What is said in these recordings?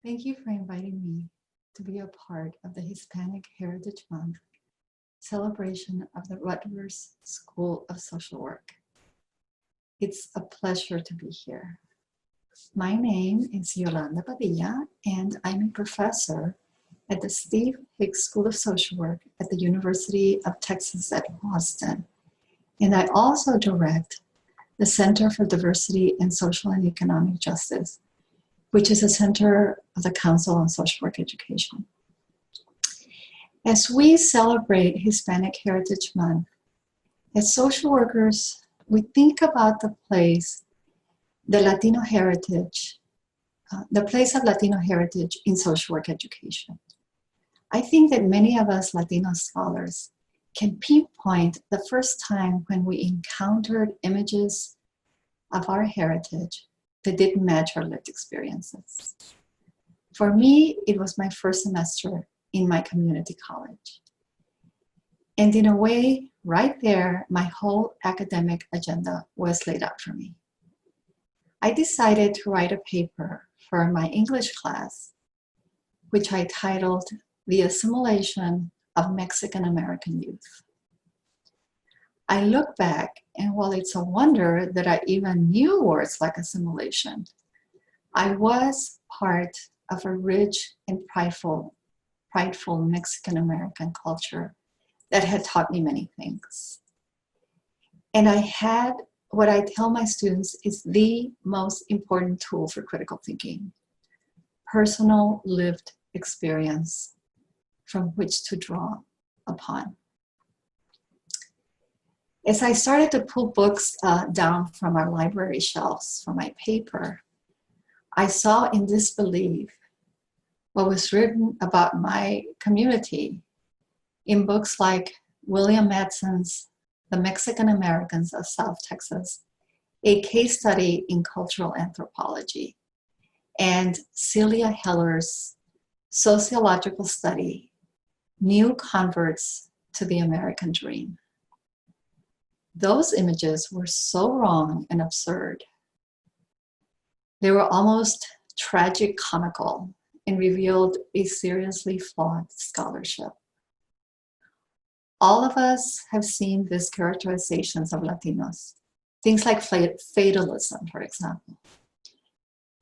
Thank you for inviting me to be a part of the Hispanic Heritage Month celebration of the Rutgers School of Social Work. It's a pleasure to be here. My name is Yolanda Padilla, and I'm a professor at the Steve Hicks School of Social Work at the University of Texas at Austin. And I also direct the Center for Diversity and Social and Economic Justice, which is a center of the Council on Social Work Education. As we celebrate Hispanic Heritage Month, as social workers, we think about the place of Latino heritage in social work education. I think that many of us Latino scholars can pinpoint the first time when we encountered images of our heritage that didn't match our lived experiences. For me, it was my first semester in my community college. And in a way, right there, my whole academic agenda was laid out for me. I decided to write a paper for my English class, which I titled The Assimilation of Mexican American Youth. I look back, and while it's a wonder that I even knew words like assimilation, I was part of a rich and prideful Mexican American culture that had taught me many things. And I had what I tell my students is the most important tool for critical thinking: personal lived experience from which to draw upon. As I started to pull books down from our library shelves for my paper, I saw in disbelief what was written about my community in books like William Madson's The Mexican Americans of South Texas, a case study in cultural anthropology, and Celia Heller's sociological study, New Converts to the American Dream. Those images were so wrong and absurd. They were almost tragic comical and revealed a seriously flawed scholarship. All of us have seen these characterizations of Latinos, things like fatalism, for example.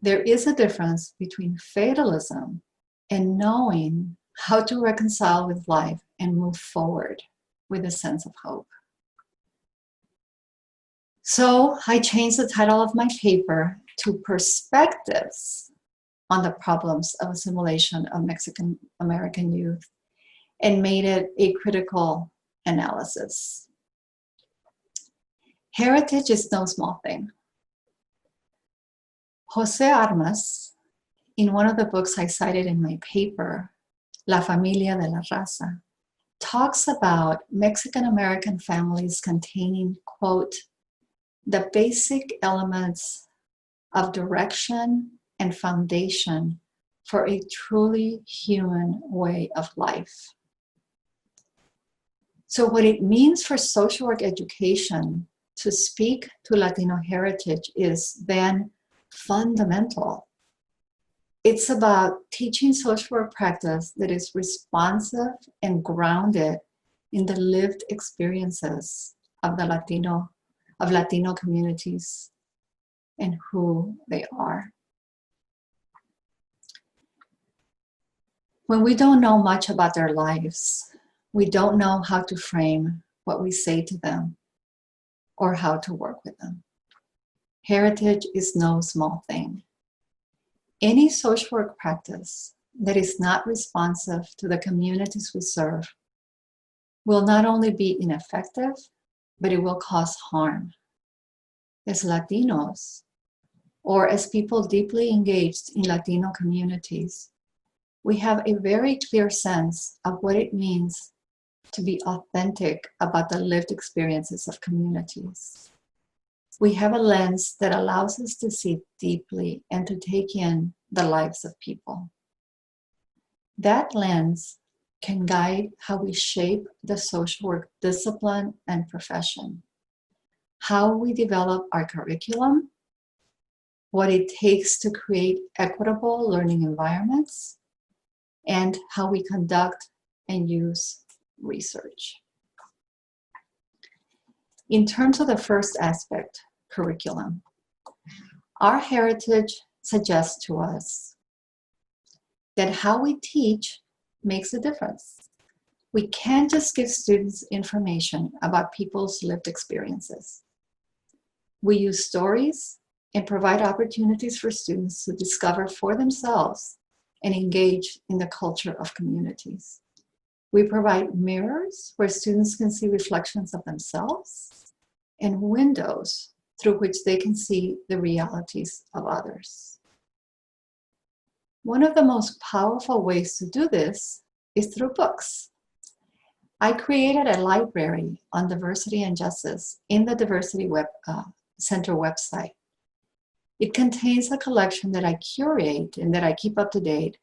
There is a difference between fatalism and knowing how to reconcile with life and move forward with a sense of hope. So I changed the title of my paper to Perspectives on the Problems of Assimilation of Mexican American Youth and made it a critical analysis. Heritage is no small thing. Jose Armas, in one of the books I cited in my paper, La Familia de la Raza, talks about Mexican American families containing, quote, the basic elements of direction and foundation for a truly human way of life. So what it means for social work education to speak to Latino heritage is then fundamental. It's about teaching social work practice that is responsive and grounded in the lived experiences of Latino communities and who they are. When we don't know much about their lives, we don't know how to frame what we say to them or how to work with them. Heritage is no small thing. Any social work practice that is not responsive to the communities we serve will not only be ineffective, but it will cause harm. As Latinos, or as people deeply engaged in Latino communities, we have a very clear sense of what it means to be authentic about the lived experiences of communities. We have a lens that allows us to see deeply and to take in the lives of people. That lens can guide how we shape the social work discipline and profession, how we develop our curriculum, what it takes to create equitable learning environments, and how we conduct and use research. In terms of the first aspect, curriculum, our heritage suggests to us that how we teach makes a difference. We can't just give students information about people's lived experiences. We use stories and provide opportunities for students to discover for themselves and engage in the culture of communities. We provide mirrors where students can see reflections of themselves and windows through which they can see the realities of others. One of the most powerful ways to do this is through books. I created a library on diversity and justice in the Diversity Center website. It contains a collection that I curate and that I keep up to date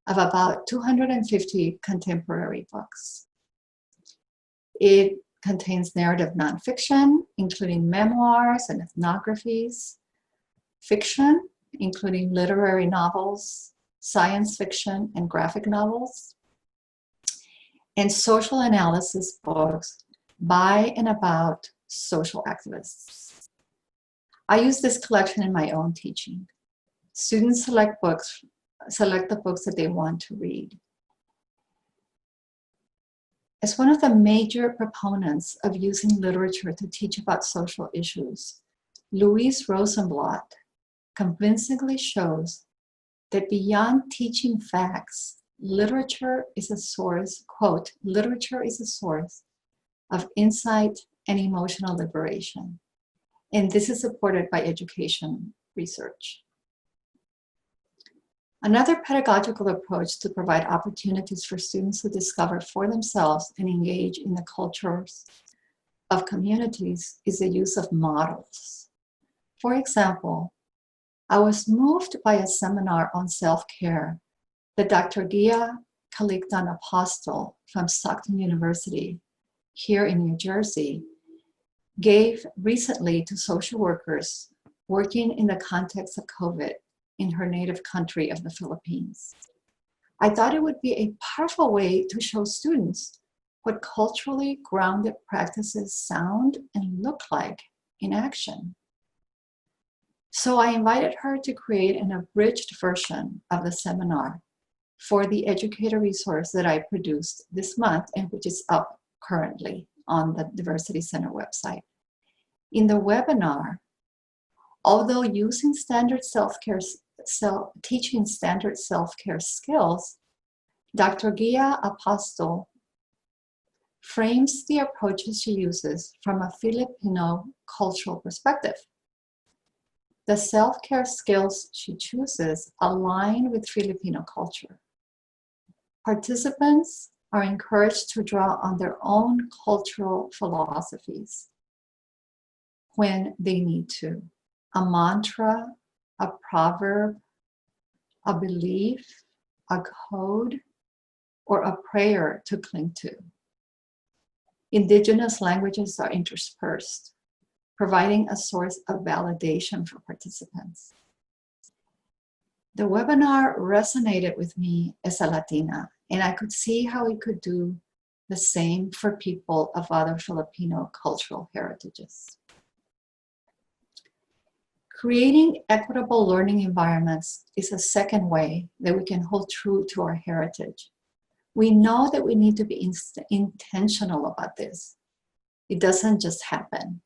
of about 250 contemporary books. It contains narrative nonfiction, including memoirs and ethnographies, fiction, including literary novels, science fiction, and graphic novels, and social analysis books by and about social activists. I use this collection in my own teaching. Students select the books that they want to read. As one of the major proponents of using literature to teach about social issues, Louise Rosenblatt convincingly shows that beyond teaching facts, literature is a source, quote, literature is a source of insight and emotional liberation. And this is supported by education research. Another pedagogical approach to provide opportunities for students to discover for themselves and engage in the cultures of communities is the use of models. For example, I was moved by a seminar on self-care that Dr. Gia Kalikdan Apostle from Stockton University here in New Jersey gave recently to social workers working in the context of COVID in her native country of the Philippines. I thought it would be a powerful way to show students what culturally grounded practices sound and look like in action. So I invited her to create an abridged version of the seminar for the educator resource that I produced this month and which is up currently on the Diversity Center website. In the webinar, although using standard self-care, teaching standard self-care skills, Dr. Gia Apostol frames the approaches she uses from a Filipino cultural perspective. The self-care skills she chooses align with Filipino culture. Participants are encouraged to draw on their own cultural philosophies when they need to. A mantra, a proverb, a belief, a code, or a prayer to cling to. Indigenous languages are interspersed, providing a source of validation for participants. The webinar resonated with me as a Latina, and I could see how we could do the same for people of other Filipino cultural heritages. Creating equitable learning environments is a second way that we can hold true to our heritage. We know that we need to be intentional about this. It doesn't just happen.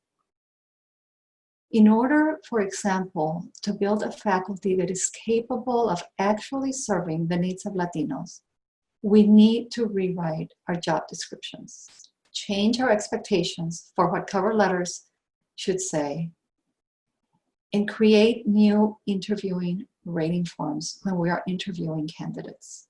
In order, for example, to build a faculty that is capable of actually serving the needs of Latinos, we need to rewrite our job descriptions, change our expectations for what cover letters should say, and create new interviewing rating forms when we are interviewing candidates.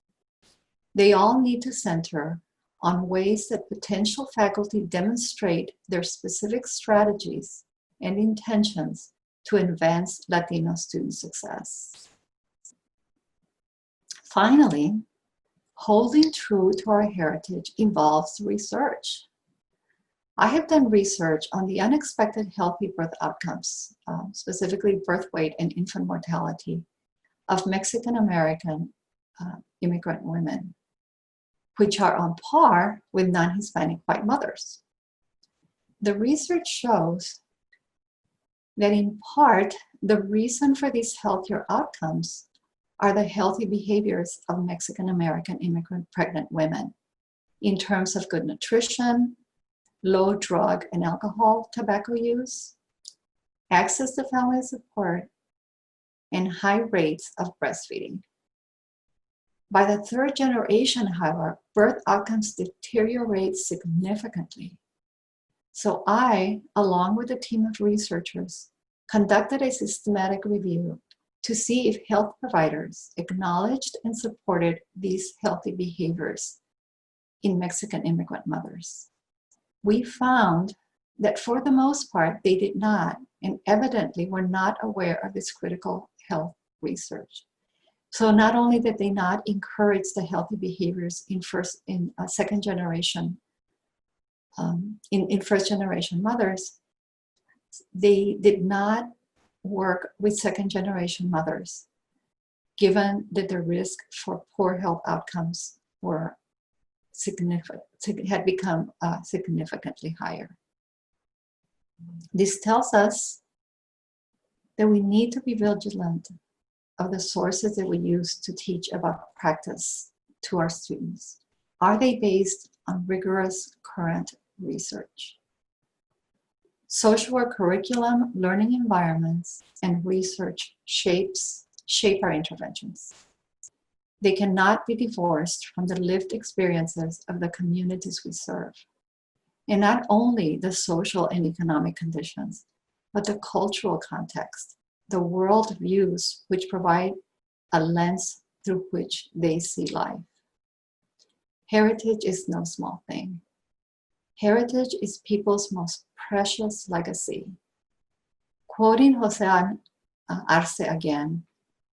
They all need to center on ways that potential faculty demonstrate their specific strategies and intentions to advance Latino student success. Finally, holding true to our heritage involves research. I have done research on the unexpected healthy birth outcomes, specifically birth weight and infant mortality, of Mexican American immigrant women, which are on par with non-Hispanic white mothers. The research shows that in part, the reason for these healthier outcomes are the healthy behaviors of Mexican American immigrant pregnant women in terms of good nutrition, low drug and alcohol, tobacco use, access to family support, and high rates of breastfeeding. By the third generation, however, birth outcomes deteriorate significantly. So I, along with a team of researchers, conducted a systematic review to see if health providers acknowledged and supported these healthy behaviors in Mexican immigrant mothers. We found that for the most part, they did not, and evidently were not aware of this critical health research. So not only did they not encourage the healthy behaviors in first generation mothers, they did not work with second generation mothers, given that the risk for poor health outcomes were had become significantly higher. This tells us that we need to be vigilant of the sources that we use to teach about practice to our students. Are they based on rigorous current research? Social work curriculum, learning environments, and research shape our interventions. They cannot be divorced from the lived experiences of the communities we serve. And not only the social and economic conditions, but the cultural context, the world views which provide a lens through which they see life. Heritage is no small thing. Heritage is people's most precious legacy. Quoting Jose Arce again,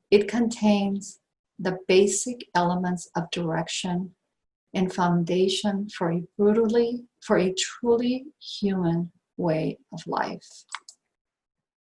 it contains the basic elements of direction and foundation for a truly human way of life.